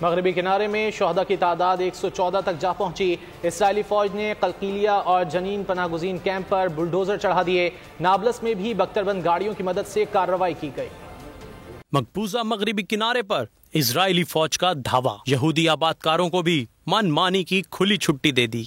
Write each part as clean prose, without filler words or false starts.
مغربی کنارے میں شہداء کی تعداد 114 تک جا پہنچی۔ اسرائیلی فوج نے قلقیلیہ اور جنین پناہ گزین کیمپ پر بلڈوزر چڑھا دیے۔ نابلس میں بھی بختربند گاڑیوں کی مدد سے کارروائی کی گئی۔ مقبوضہ مغربی کنارے پر اسرائیلی فوج کا دھاوا، یہودی آبادکاروں کو بھی من مانی کی کھلی چھٹی دے دی۔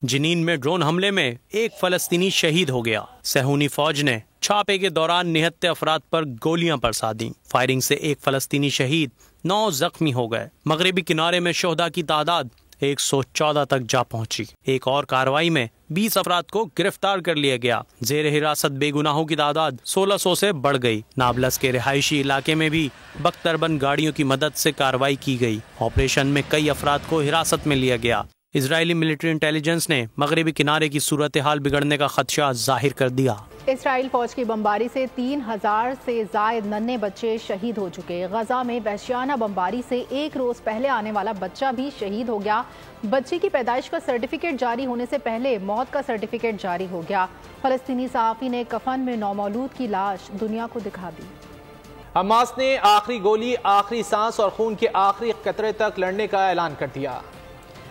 جنین میں ڈرون حملے میں ایک فلسطینی شہید ہو گیا۔ صہیونی فوج نے چھاپے کے دوران نہتے افراد پر گولیاں برسا دیں۔ فائرنگ سے ایک فلسطینی شہید، 9 زخمی ہو گئے۔ مغربی کنارے میں شہداء کی تعداد 114 تک جا پہنچی۔ ایک اور کارروائی میں 20 افراد کو گرفتار کر لیا گیا۔ زیر حراست بے گناہوں کی تعداد 1600 سے بڑھ گئی۔ نابلس کے رہائشی علاقے میں بھی بختربند گاڑیوں کی مدد سے کارروائی کی گئی۔ آپریشن میں کئی افراد کو حراست میں لیا گیا۔ اسرائیلی ملٹری انٹیلیجنس نے مغربی کنارے کی صورتحال بگڑنے کا خدشہ ظاہر کر دیا۔ اسرائیل فوج کی بمباری سے 3000 سے زائد ننھے بچے شہید ہو چکے۔ غزہ میں وحشیانہ بمباری سے ایک روز پہلے آنے والا بچہ بھی شہید ہو گیا۔ بچے کی پیدائش کا سرٹیفکیٹ جاری ہونے سے پہلے موت کا سرٹیفکیٹ جاری ہو گیا۔ فلسطینی صحافی نے کفن میں نومولود کی لاش دنیا کو دکھا دی۔ حماس نے آخری گولی، آخری سانس اور خون کے آخری قطرے تک لڑنے کا اعلان کر دیا۔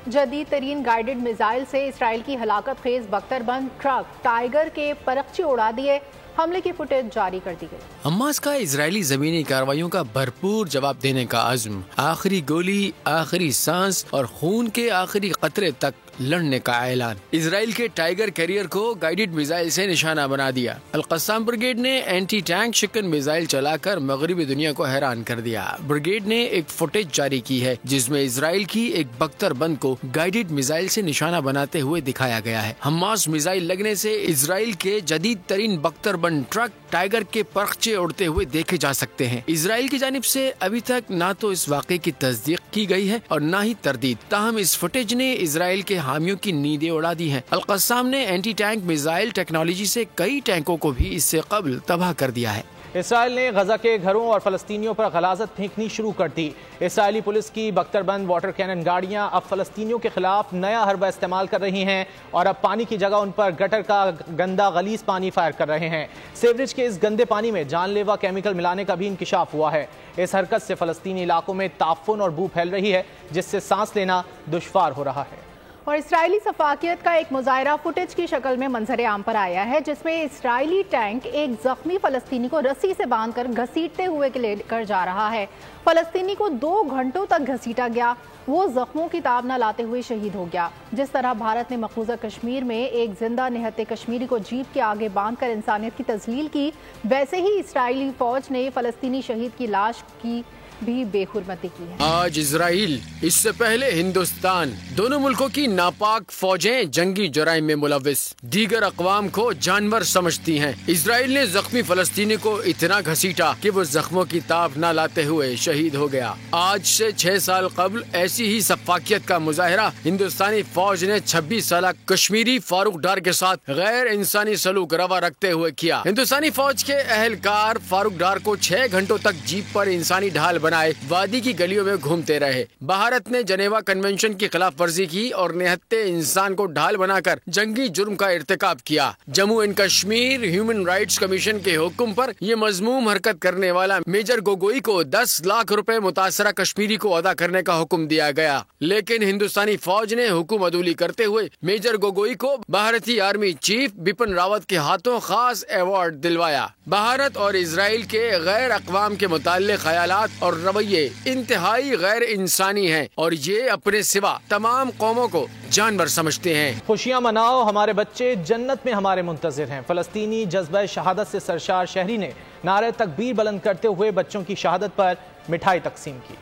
جدید ترین گائیڈڈ میزائل سے اسرائیل کی ہلاکت خیز بختربند ٹرک ٹائیگر کے پرخچے اڑا دیے۔ حملے کی فوٹیج جاری کر دی گئی۔ حماس کا اسرائیلی زمینی کارروائیوں کا بھرپور جواب دینے کا عزم، آخری گولی، آخری سانس اور خون کے آخری قطرے تک لڑنے کا اعلان۔ اسرائیل کے ٹائیگر کیریئر کو گائیڈڈ میزائل سے نشانہ بنا دیا۔ القسام بریگیڈ نے اینٹی ٹینک شکن میزائل چلا کر مغربی دنیا کو حیران کر دیا۔ بریگیڈ نے ایک فوٹیج جاری کی ہے جس میں اسرائیل کی ایک بختر بند کو گائیڈڈ میزائل سے نشانہ بناتے ہوئے دکھایا گیا ہے۔ حماس میزائل لگنے سے اسرائیل کے جدید ترین بختر بند ٹرک ٹائیگر کے پرخچے اڑتے ہوئے دیکھے جا سکتے ہیں۔ اسرائیل کی جانب سے ابھی تک نہ تو اس واقعے کی تصدیق کی گئی ہے اور نہ ہی تردید، تاہم اس فوٹیج نے اسرائیل کے حامیوں کی نیندیں اڑا دی ہیں۔ القسام نے اینٹی ٹینک میزائل ٹیکنالوجی سے کئی ٹینکوں کو بھی اس سے قبل تباہ کر دیا ہے۔ اسرائیل نے غزہ کے گھروں اور فلسطینیوں پر غلاظت پھینکنی شروع کر دی۔ اسرائیلی پولیس کی بختربند واٹر کینن گاڑیاں اب فلسطینیوں کے خلاف نیا حربہ استعمال کر رہی ہیں اور اب پانی کی جگہ ان پر گٹر کا گندا غلیظ پانی فائر کر رہے ہیں۔ سیوریج کے اس گندے پانی میں جان لیوا کیمیکل ملانے کا بھی انکشاف ہوا ہے۔ اس حرکت سے فلسطینی علاقوں میں تعفن اور بو پھیل رہی ہے جس سے سانس لینا دشوار ہو رہا ہے۔ اور اسرائیلی سفاکیت کا ایک مظاہرہ فوٹیج کی شکل میں منظر عام پر آیا ہے جس میں اسرائیلی ٹینک ایک زخمی فلسطینی کو رسی سے باندھ کر گھسیٹتے ہوئے لے کر جا رہا ہے۔ فلسطینی کو 2 گھنٹوں تک گھسیٹا گیا، وہ زخموں کی تاب نہ لاتے ہوئے شہید ہو گیا۔ جس طرح بھارت نے مقبوضہ کشمیر میں ایک زندہ نہتے کشمیری کو جیپ کے آگے باندھ کر انسانیت کی تذلیل کی، ویسے ہی اسرائیلی فوج نے فلسطینی شہید کی لاش کی بھی بے حرمتی کی ہے۔ آج اسرائیل، اس سے پہلے ہندوستان، دونوں ملکوں کی ناپاک فوجیں جنگی جرائم میں ملوث، دیگر اقوام کو جانور سمجھتی ہیں۔ اسرائیل نے زخمی فلسطینی کو اتنا گھسیٹا کہ وہ زخموں کی تاب نہ لاتے ہوئے شہید ہو گیا۔ آج سے 6 سال قبل ایسی ہی سفاکیت کا مظاہرہ ہندوستانی فوج نے 26 سالہ کشمیری فاروق ڈار کے ساتھ غیر انسانی سلوک روا رکھتے ہوئے کیا۔ ہندوستانی فوج کے اہلکار فاروق ڈار کو 6 گھنٹوں تک جیپ پر انسانی ڈھال بنائے وادی کی گلیوں میں گھومتے رہے۔ بھارت نے جنیوا کنونشن کی خلاف ورزی کی اور نہتے انسان کو ڈھال بنا کر جنگی جرم کا ارتکاب کیا۔ Jammu and Kashmir human rights commission کے حکم پر یہ مذموم حرکت کرنے والا میجر گوگوئی کو 10 لاکھ روپے متاثرہ کشمیری کو ادا کرنے کا حکم دیا گیا، لیکن ہندوستانی فوج نے حکم عدولی کرتے ہوئے میجر گوگوئی کو بھارتی آرمی چیف بپن راوت کے ہاتھوں خاص ایوارڈ دلوایا۔ بھارت اور اسرائیل کے غیر اقوام کے متعلق خیالات اور رویے انتہائی غیر انسانی ہیں اور یہ اپنے سوا تمام قوموں کو جانور سمجھتے ہیں۔ خوشیاں مناؤ، ہمارے بچے جنت میں ہمارے منتظر ہیں۔ فلسطینی جذبہ شہادت سے سرشار شہری نے نعرہ تکبیر بلند کرتے ہوئے بچوں کی شہادت پر مٹھائی تقسیم کی۔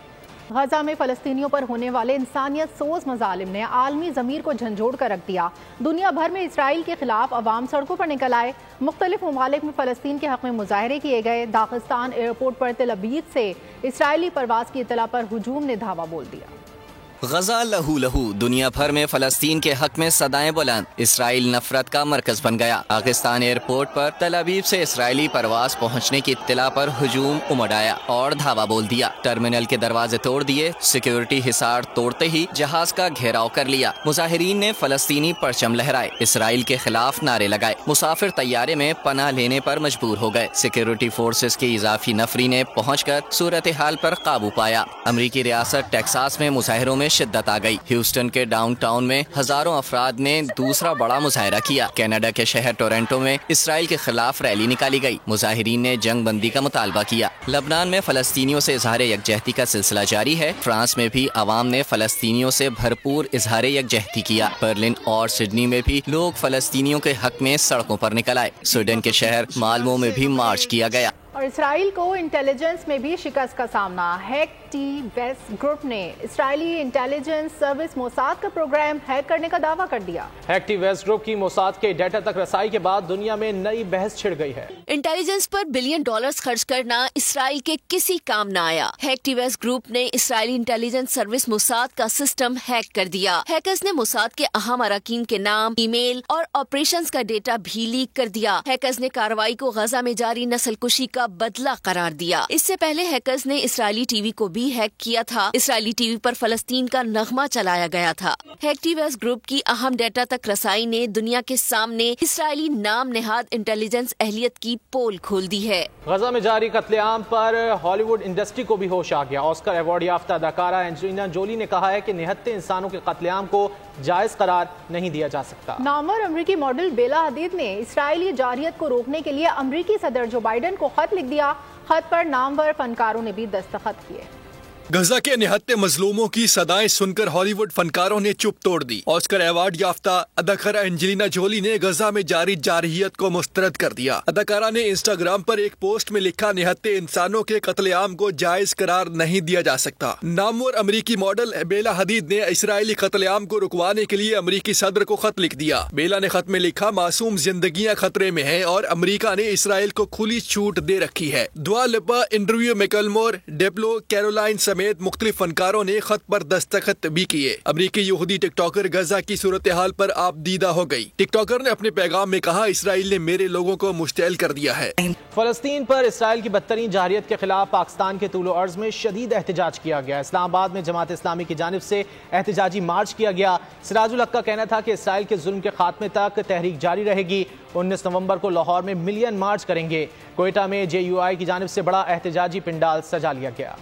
غزہ میں فلسطینیوں پر ہونے والے انسانیت سوز مظالم نے عالمی ضمیر کو جھنجھوڑ کر رکھ دیا۔ دنیا بھر میں اسرائیل کے خلاف عوام سڑکوں پر نکل آئے۔ مختلف ممالک میں فلسطین کے حق میں مظاہرے کیے گئے۔ داغستان ایئرپورٹ پر تل ابیب سے اسرائیلی پرواز کی اطلاع پر ہجوم نے دھاوا بول دیا۔ غزہ لہو لہو، دنیا بھر میں فلسطین کے حق میں صدائیں بلند، اسرائیل نفرت کا مرکز بن گیا۔ پاکستان ایئرپورٹ پر تل ابیب سے اسرائیلی پرواز پہنچنے کی اطلاع پر ہجوم امڑ آیا اور دھاوا بول دیا۔ ٹرمینل کے دروازے توڑ دیے، سیکیورٹی حصار توڑتے ہی جہاز کا گھیراؤ کر لیا۔ مظاہرین نے فلسطینی پرچم لہرائے، اسرائیل کے خلاف نعرے لگائے۔ مسافر طیارے میں پناہ لینے پر مجبور ہو گئے۔ سیکیورٹی فورسز کی اضافی نفری نے پہنچ کر صورتحال پر قابو پایا۔ امریکی ریاست ٹیکساس میں مظاہروں میں شدت آ گئی۔ ہیوسٹن کے ڈاؤن ٹاؤن میں ہزاروں افراد نے دوسرا بڑا مظاہرہ کیا۔ کینیڈا کے شہر ٹورنٹو میں اسرائیل کے خلاف ریلی نکالی گئی۔ مظاہرین نے جنگ بندی کا مطالبہ کیا۔ لبنان میں فلسطینیوں سے اظہار یکجہتی کا سلسلہ جاری ہے۔ فرانس میں بھی عوام نے فلسطینیوں سے بھرپور اظہار یکجہتی کیا۔ برلن اور سڈنی میں بھی لوگ فلسطینیوں کے حق میں سڑکوں پر نکل آئے۔ سویڈن کے شہر مالمو میں بھی مارچ کیا گیا۔ اور اسرائیل کو انٹیلیجنس میں بھی شکست کا سامنا۔ ہیک ٹی ویسٹ گروپ نے اسرائیلی انٹیلیجنس سروس موساد کا پروگرام ہیک کرنے کا دعویٰ کر دیا۔ ہیک ٹی ویسٹ گروپ کی موساد کے ڈیٹا تک رسائی کے بعد دنیا میں نئی بحث چھڑ گئی ہے۔ انٹیلیجنس پر بلین ڈالرز خرچ کرنا اسرائیل کے کسی کام نہ آیا۔ ہیک ٹی ویسٹ گروپ نے اسرائیلی انٹیلیجنس سروس موساد کا سسٹم ہیک کر دیا۔ ہیکرز نے موساد کے اہم اراکین کے نام، ای میل اور آپریشنز کا ڈیٹا بھی لیک کر دیا۔ ہیکرز نے کارروائی کو غزہ میں جاری نسل کشی کا بدلہ قرار دیا۔ اس سے پہلے ہیکرز نے اسرائیلی ٹی وی کو بھی ہیک کیا تھا۔ اسرائیلی ٹی وی پر فلسطین کا نغمہ چلایا گیا تھا۔ ہیک ٹی ویسٹ گروپ کی اہم ڈیٹا تک رسائی نے دنیا کے سامنے اسرائیلی نام نہاد انٹیلیجنس اہلیت کی پول کھول دی ہے۔ غزہ میں جاری قتل عام پر ہالی ووڈ انڈسٹری کو بھی ہوش آ گیا۔ آسکر ایوارڈ یافتہ اداکارہ اینجلینا جولی نے کہا ہے کہ نہتے انسانوں کے قتل عام کو جائز قرار نہیں دیا جا سکتا۔ نامور امریکی ماڈل بیلا حدید نے اسرائیلی جارحیت کو روکنے کے لیے امریکی صدر جو بائیڈن کو خط لکھ دیا۔ خط پر نامور فنکاروں نے بھی دستخط کیے۔ غزہ کے نہتے مظلوموں کی صدائیں سن کر ہالی ووڈ فنکاروں نے چپ توڑ دی۔ آسکر ایوارڈ یافتہ اداکارہ اینجلینا جولی نے غزہ میں جاری جارحیت کو مسترد کر دیا۔ اداکارہ نے انسٹاگرام پر ایک پوسٹ میں لکھا، نہتے انسانوں کے قتل عام کو جائز قرار نہیں دیا جا سکتا۔ نامور امریکی ماڈل بیلا حدید نے اسرائیلی قتل عام کو رکوانے کے لیے امریکی صدر کو خط لکھ دیا۔ بیلا نے خط میں لکھا، معصوم زندگیاں خطرے میں ہیں اور امریکہ نے اسرائیل کو کھلی چھوٹ دے رکھی ہے۔ دعا لپا، انڈریو میکلمور، ڈیپلو کیرولائن سمیت مختلف فنکاروں نے خط پر دستخط بھی کیے۔ امریکی یہودی ٹک ٹاکر غزہ کی صورتحال پر آپ دیدہ ہو گئی۔ ٹک ٹاکر نے اپنے پیغام میں کہا، اسرائیل نے میرے لوگوں کو مشتعل کر دیا ہے۔ فلسطین پر اسرائیل کی بدترین جارحیت کے خلاف پاکستان کے طول و عرض میں شدید احتجاج کیا گیا۔ اسلام آباد میں جماعت اسلامی کی جانب سے احتجاجی مارچ کیا گیا۔ سراج الحق کا کہنا تھا کہ اسرائیل کے ظلم کے خاتمے تک تحریک جاری رہے گی۔ 19 نومبر کو لاہور میں ملین مارچ کریں گے۔ کوئٹہ میں JUI کی جانب سے بڑا احتجاجی پنڈال سجا لیا گیا۔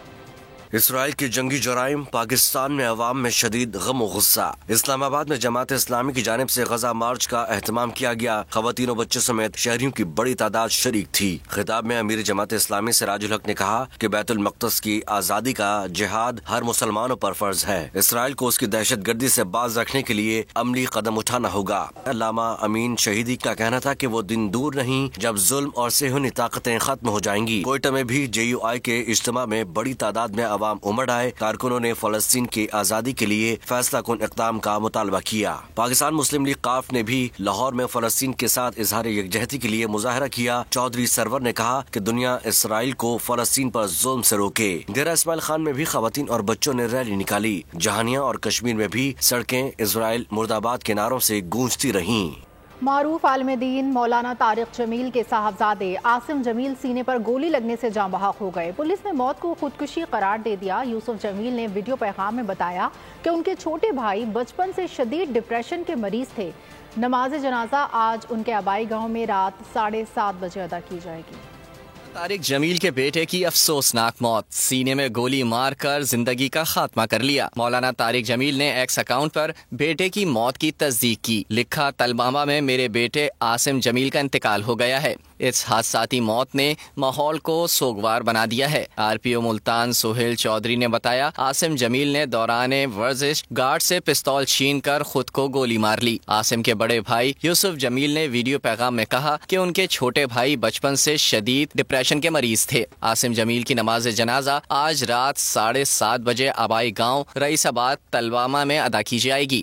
اسرائیل کے جنگی جرائم، پاکستان میں عوام میں شدید غم و غصہ۔ اسلام آباد میں جماعت اسلامی کی جانب سے غزہ مارچ کا اہتمام کیا گیا۔ خواتین و بچوں سمیت شہریوں کی بڑی تعداد شریک تھی۔ خطاب میں امیر جماعت اسلامی سراج الحق نے کہا کہ بیت المقدس کی آزادی کا جہاد ہر مسلمانوں پر فرض ہے۔ اسرائیل کو اس کی دہشت گردی سے باز رکھنے کے لیے عملی قدم اٹھانا ہوگا۔ علامہ امین شہیدی کا کہنا تھا کہ وہ دن دور نہیں جب ظلم اور صہیونی طاقتیں ختم ہو جائیں گی۔ کوئٹہ میں بھی JUI کے اجتماع میں بڑی تعداد میں عوام امڑ آئے۔ کارکنوں نے فلسطین کی آزادی کے لیے فیصلہ کن اقدام کا مطالبہ کیا۔ پاکستان مسلم لیگ قاف نے بھی لاہور میں فلسطین کے ساتھ اظہار یکجہتی کے لیے مظاہرہ کیا۔ چودھری سرور نے کہا کہ دنیا اسرائیل کو فلسطین پر ظلم سے روکے۔ ڈیرہ اسماعیل خان میں بھی خواتین اور بچوں نے ریلی نکالی۔ جہانیہ اور کشمیر میں بھی سڑکیں اسرائیل مرد آباد کے نعروں سے گونجتی رہیں۔ معروف عالم دین مولانا طارق جمیل کے صاحبزادے عاصم جمیل سینے پر گولی لگنے سے جاں بحق ہو گئے۔ پولیس نے موت کو خودکشی قرار دے دیا۔ یوسف جمیل نے ویڈیو پیغام میں بتایا کہ ان کے چھوٹے بھائی بچپن سے شدید ڈپریشن کے مریض تھے۔ نماز جنازہ آج ان کے آبائی گاؤں میں رات 7:30 بجے ادا کی جائے گی۔ طارق جمیل کے بیٹے کی افسوسناک موت، سینے میں گولی مار کر زندگی کا خاتمہ کر لیا۔ مولانا طارق جمیل نے ایکس اکاؤنٹ پر بیٹے کی موت کی تصدیق کی، لکھا، تلبامہ میں میرے بیٹے عاصم جمیل کا انتقال ہو گیا ہے۔ اس حادثاتی موت نے ماحول کو سوگوار بنا دیا ہے۔ RPO ملتان سہیل چودھری نے بتایا، عاصم جمیل نے دوران ورزش گارڈ سے پستول چھین کر خود کو گولی مار لی۔ عاصم کے بڑے بھائی یوسف جمیل نے ویڈیو پیغام میں کہا کہ ان کے چھوٹے بھائی بچپن سے شدید ڈپریشن کے مریض تھے۔ عاصم جمیل کی نماز جنازہ آج رات 7:30 بجے آبائی گاؤں رئیس آباد تلوامہ میں ادا کی جائے گی۔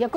1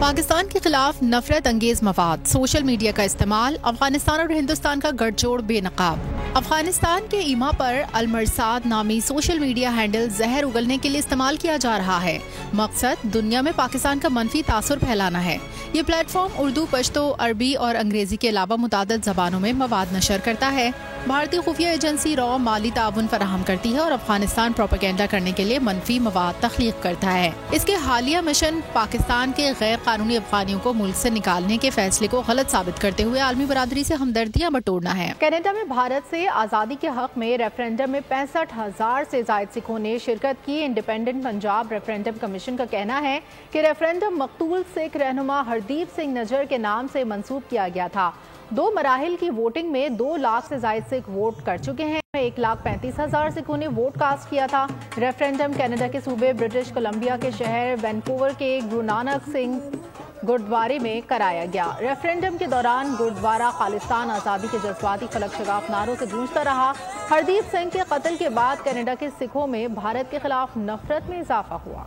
پاکستان کے خلاف نفرت انگیز مواد، سوشل میڈیا کا استعمال، افغانستان اور ہندوستان کا گٹھ جوڑ بے نقاب۔ افغانستان کے ایما پر المرصاد نامی سوشل میڈیا ہینڈل زہر اگلنے کے لیے استعمال کیا جا رہا ہے۔ مقصد دنیا میں پاکستان کا منفی تاثر پھیلانا ہے۔ یہ پلیٹ فارم اردو، پشتو، عربی اور انگریزی کے علاوہ متعدد زبانوں میں مواد نشر کرتا ہے۔ بھارتی خفیہ ایجنسی را مالی تعاون فراہم کرتی ہے اور افغانستان پروپیگنڈا کرنے کے لیے منفی مواد تخلیق کرتا ہے۔ اس کے حالیہ مشن پاکستان کے غیر قانونی افغانیوں کو ملک سے نکالنے کے فیصلے کو غلط ثابت کرتے ہوئے عالمی برادری سے ہمدردیاں بٹورنا ہے۔ کینیڈا میں بھارت سے آزادی کے حق میں ریفرینڈم میں 65,000 سے زائد سکھوں نے شرکت کی۔ انڈیپینڈنٹ پنجاب ریفرینڈم کمیشن کا کہنا ہے کہ ریفرینڈم مقتول سکھ رہنما ہردیپ سنگھ نجر کے نام سے منسوب کیا گیا تھا۔ 2 مراحل کی ووٹنگ میں 2 لاکھ سے زائد سکھ ووٹ کر چکے ہیں۔ 1,35,000 سکھوں نے ووٹ کاسٹ کیا تھا۔ ریفرینڈم کینیڈا کے صوبے برٹش کولمبیا کے شہر وینکوور کے گرو نانک سنگھ گردوارے میں کرایا گیا۔ ریفرینڈم کے دوران گردوارہ خالصتان آزادی کے جذباتی خلق شگاف نعروں سے گونجتا رہا۔ ہردیپ سنگھ کے قتل کے بعد کینیڈا کے سکھوں میں بھارت کے خلاف نفرت میں اضافہ ہوا۔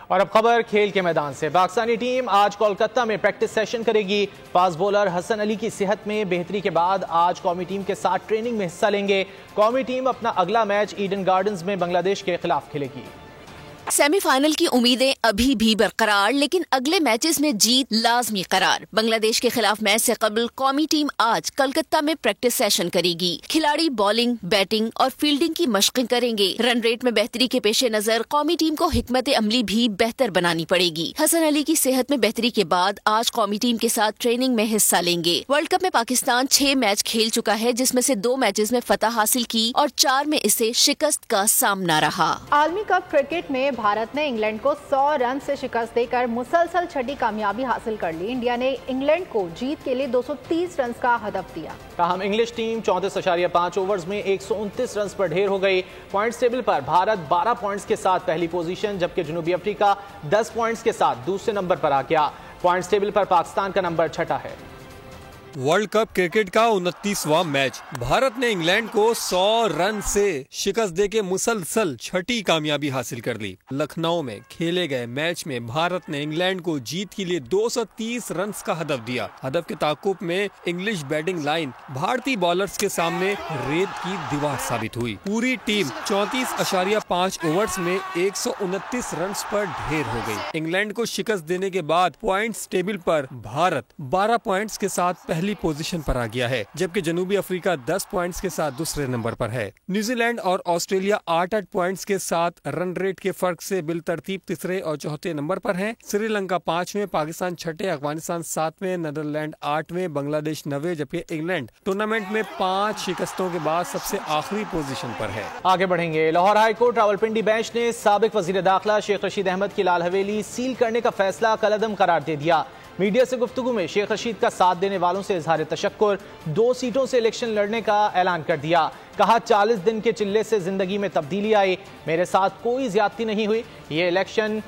اور اب خبر کھیل کے میدان سے۔ پاکستانی ٹیم آج کولکتہ میں پریکٹس سیشن کرے گی۔ فاسٹ بولر حسن علی کی صحت میں بہتری کے بعد آج قومی ٹیم کے ساتھ ٹریننگ میں حصہ لیں گے۔ قومی ٹیم اپنا اگلا میچ ایڈن گارڈنز میں بنگلہ دیش کے خلاف کھیلے گی۔ سیمی فائنل کی امیدیں ابھی بھی برقرار، لیکن اگلے میچز میں جیت لازمی قرار۔ بنگلہ دیش کے خلاف میچ سے قبل قومی ٹیم آج کلکتہ میں پریکٹس سیشن کرے گی۔ کھلاڑی بالنگ، بیٹنگ اور فیلڈنگ کی مشقیں کریں گے۔ رن ریٹ میں بہتری کے پیش نظر قومی ٹیم کو حکمت عملی بھی بہتر بنانی پڑے گی۔ حسن علی کی صحت میں بہتری کے بعد آج قومی ٹیم کے ساتھ ٹریننگ میں حصہ لیں گے۔ ورلڈ کپ میں پاکستان 6 میچ کھیل چکا ہے، جس میں سے 2 میچز میں فتح حاصل کی اور 4 میں اسے شکست کا سامنا رہا۔ عالمی کپ کرکٹ میں بھارت نے انگلینڈ کو 100 رن سے شکست دے کر مسلسل چھٹی کامیابی حاصل کر لی۔ انڈیا نے انگلینڈ کو جیت کے لیے 230 رنز کا ہدف دیا۔ تاہم انگلش ٹیم 34.5 اوورز میں 129 رنز پر ڈھیر ہو گئی۔ پوائنٹس ٹیبل پر بھارت 12 پوائنٹس کے ساتھ پہلی پوزیشن، جبکہ جنوبی افریقہ 10 پوائنٹس کے ساتھ دوسرے نمبر پر آ گیا۔ پوائنٹس ٹیبل پر پاکستان کا نمبر 6 ہے۔ ورلڈ کپ کرکٹ کا 29واں میچ بھارت نے انگلینڈ کو 100 رن سے شکست دے کے مسلسل چھٹی کامیابی حاصل کر لی۔ لکھنؤ میں کھیلے گئے میچ میں بھارت نے انگلینڈ کو جیت کے لیے 230 رنز کا ہدف دیا۔ ہدف کے تعاقب میں انگلش بیٹنگ لائن بھارتی بالرز کے سامنے ریت کی دیوار ثابت ہوئی۔ پوری ٹیم 34.5 اوورز میں 129 رنز پر ڈھیر ہو گئی۔ انگلینڈ کو شکست دینے کے بعد پوائنٹس ٹیبل پر بھارت 12 پوائنٹس کے ساتھ پہلی پوزیشن پر آ گیا ہے، جبکہ جنوبی افریقہ 10 پوائنٹس کے ساتھ دوسرے نمبر پر ہے۔ نیوزی لینڈ اور آسٹریلیا 8 پوائنٹس کے ساتھ رن ریٹ کے فرق سے بالترتیب تیسرے اور چوتھے نمبر پر ہیں۔ سری لنکا 5ویں، پاکستان 6، افغانستان 7ویں، نیدرلینڈ 8ویں، بنگلہ دیش 9ویں، جبکہ انگلینڈ ٹورنامنٹ میں 5 شکستوں کے بعد سب سے آخری پوزیشن پر ہے۔ آگے بڑھیں گے۔ Lahore high court Rawalpindi bench نے سابق وزیر داخلہ شیخ رشید احمد کی لال حویلی سیل کرنے کا فیصلہ کالعدم قرار دے دیا۔ میڈیا سے گفتگو میں شیخ رشید کا ساتھ دینے والوں سے اظہار تشکر، 2 سیٹوں سے الیکشن لڑنے کا اعلان کر دیا۔ کہا 40 دن کے چلے سے زندگی میں تبدیلی آئی، میرے ساتھ کوئی زیادتی نہیں ہوئی، یہ الیکشن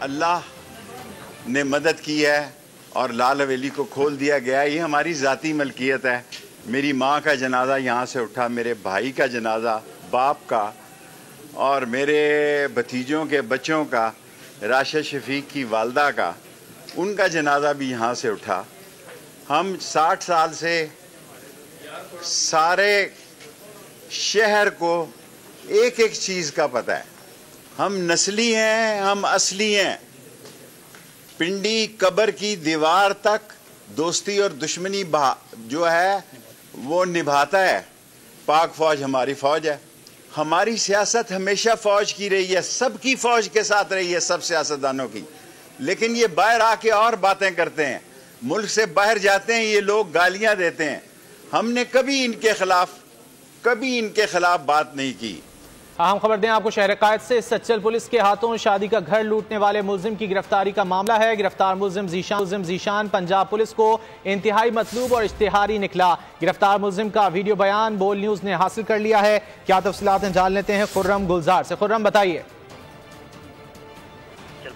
اللہ نے مدد کی ہے اور لال حویلی کو کھول دیا گیا۔ یہ ہماری ذاتی ملکیت ہے۔ میری ماں کا جنازہ یہاں سے اٹھا، میرے بھائی کا جنازہ، باپ کا، اور میرے بھتیجوں کے بچوں کا، راشد شفیق کی والدہ کا، ان کا جنازہ بھی یہاں سے اٹھا۔ ہم 60 سال سے سارے شہر کو ایک ایک چیز کا پتہ ہے۔ ہم نسلی ہیں، ہم اصلی ہیں۔ پنڈی قبر کی دیوار تک دوستی اور دشمنی جو ہے وہ نبھاتا ہے۔ پاک فوج ہماری فوج ہے۔ ہماری سیاست ہمیشہ فوج کی رہی ہے، سب کی فوج کے ساتھ رہی ہے، سب سیاستدانوں کی۔ لیکن یہ باہر آ کے اور باتیں کرتے ہیں، ملک سے باہر جاتے ہیں، یہ لوگ گالیاں دیتے ہیں۔ ہم نے کبھی ان کے خلاف بات نہیں کی۔ اہم خبر دیں آپ کو شہر قائد سے۔ سچل پولیس کے ہاتھوں شادی کا گھر لوٹنے والے ملزم کی گرفتاری کا معاملہ ہے۔ گرفتار ملزم ذیشان پنجاب پولیس کو انتہائی مطلوب اور اشتہاری نکلا۔ گرفتار ملزم کا ویڈیو بیان بول نیوز نے حاصل کر لیا ہے۔ کیا تفصیلات ہیں جان لیتے ہیں خرم گلزار سے۔ خرم بتائیے۔